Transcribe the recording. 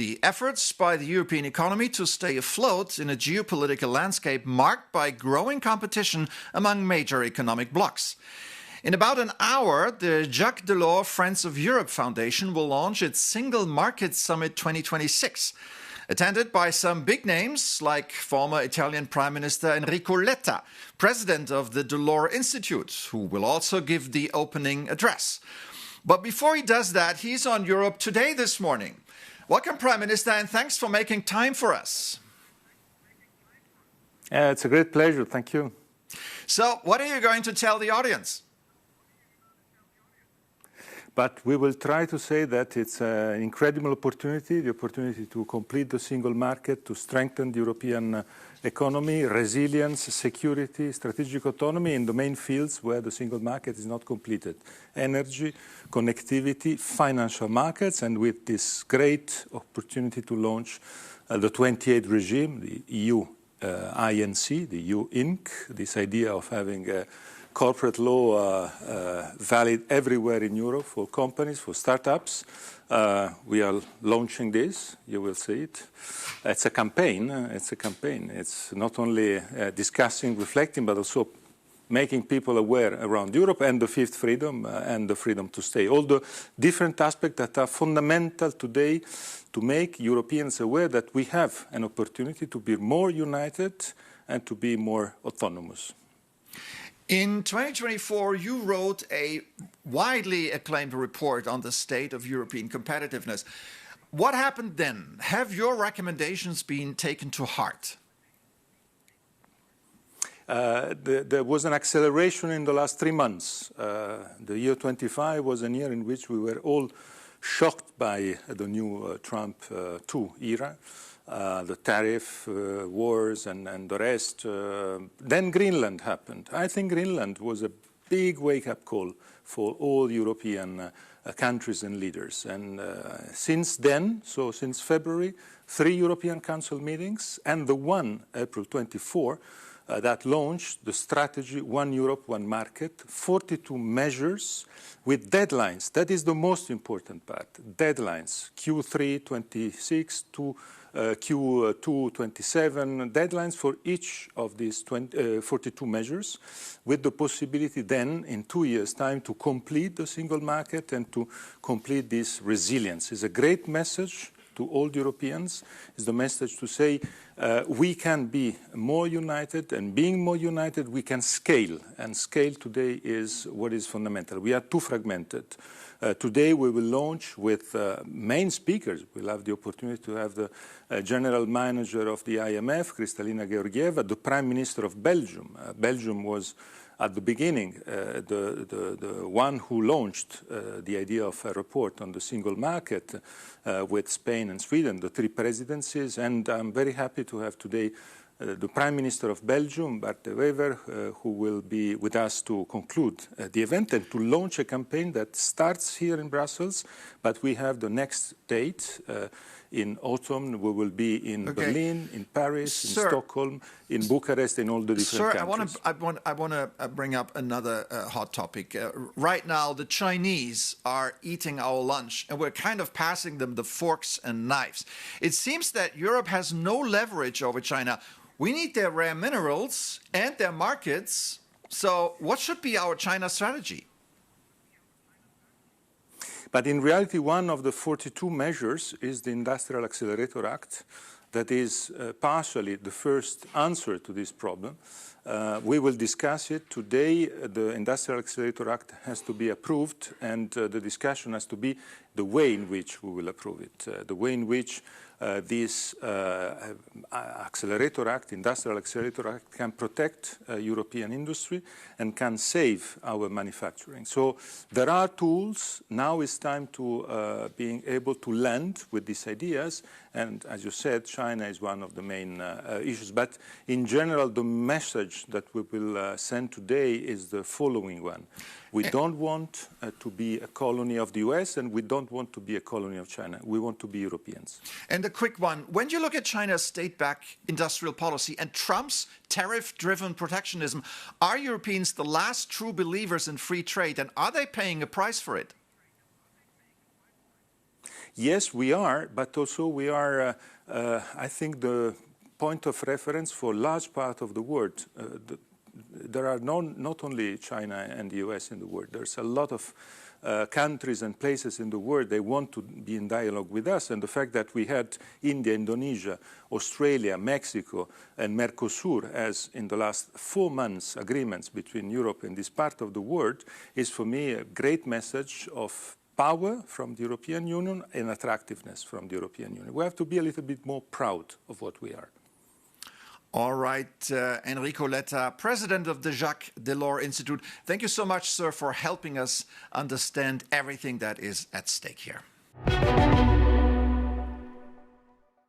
the efforts by the European economy to stay afloat in a geopolitical landscape marked by growing competition among major economic blocs. In about an hour, the Jacques Delors Friends of Europe Foundation will launch its Single Market Summit 2026, attended by some big names like former Italian Prime Minister Enrico Letta, president of the Delors Institute, who will also give the opening address. But before he does that, he's on Europe Today this morning. Welcome, Prime Minister, and thanks for making time for us. It's a great pleasure. Thank you. So, what are you going to tell the audience? But we will try to say that it's an incredible opportunity, the opportunity to complete the single market, to strengthen the European economy, resilience, security, strategic autonomy in the main fields where the single market is not completed. Energy, connectivity, financial markets, and with this great opportunity to launch the 28 regime, the EU INC, the EU Inc., this idea of having a corporate law valid everywhere in Europe for companies, for startups. We are launching this. You will see it. It's a campaign. It's not only discussing, reflecting, but also making people aware around Europe and the fifth freedom and the freedom to stay. All the different aspects that are fundamental today to make Europeans aware that we have an opportunity to be more united and to be more autonomous. In 2024, you wrote a widely acclaimed report on the state of European competitiveness. What happened then? Have your recommendations been taken to heart? There was an acceleration in the last 3 months. The year 25 was a year in which we were all shocked by the new Trump 2 era. The tariff wars and the rest. Then Greenland happened. I think Greenland was a big wake-up call for all European countries and leaders. And since then, so since February, 3 European Council meetings and the one, April 24, that launched the strategy One Europe, One Market, 42 measures with deadlines. That is the most important part. Deadlines, Q3 26 to Q2 27, deadlines for each of these 42 measures, with the possibility then in 2 years' time to complete the single market and to complete this resilience. It's a great message to all Europeans. It's the message to say we can be more united, and being more united we can scale, and scale today is what is fundamental. We are too fragmented. Today we will launch with main speakers. We'll have the opportunity to have the General Manager of the IMF, Kristalina Georgieva, the Prime Minister of Belgium. Belgium was at the beginning the one who launched the idea of a report on the single market with Spain and Sweden, the 3 presidencies. And I'm very happy to have today the Prime Minister of Belgium, Bart de Wever, who will be with us to conclude the event and to launch a campaign that starts here in Brussels, but we have the next date in autumn. We will be in Berlin, in Paris, in Stockholm, in Bucharest, in all the different countries. I want to bring up another hot topic. Right now, the Chinese are eating our lunch, and we're kind of passing them the forks and knives. It seems that Europe has no leverage over China. We need their rare minerals and their markets. So what should be our China strategy? But in reality, one of the 42 measures is the Industrial Accelerator Act. That is partially the first answer to this problem. We will discuss it today. The Industrial Accelerator Act has to be approved, and the discussion has to be the way in which we will approve it, the way in which this Accelerator Act, Industrial Accelerator Act, can protect European industry and can save our manufacturing. So there are tools. Now it's time to being able to land with these ideas. And as you said, China is one of the main issues. But in general, the message that we will send today is the following one. We don't want to be a colony of the US, and we don't want to be a colony of China. We want to be Europeans. And a quick one. When you look at China's state-backed industrial policy and Trump's tariff-driven protectionism, are Europeans the last true believers in free trade, and are they paying a price for it? Yes, we are, but also we are, I think, the point of reference for a large part of the world. There are not only China and the US in the world. There's a lot of countries and places in the world they want to be in dialogue with us. And the fact that we had India, Indonesia, Australia, Mexico, and Mercosur as in the last 4 months agreements between Europe and this part of the world is for me a great message of power from the European Union and attractiveness from the European Union. We have to be a little bit more proud of what we are. All right, Enrico Letta, president of the Jacques Delors Institute. Thank you so much, sir, for helping us understand everything that is at stake here.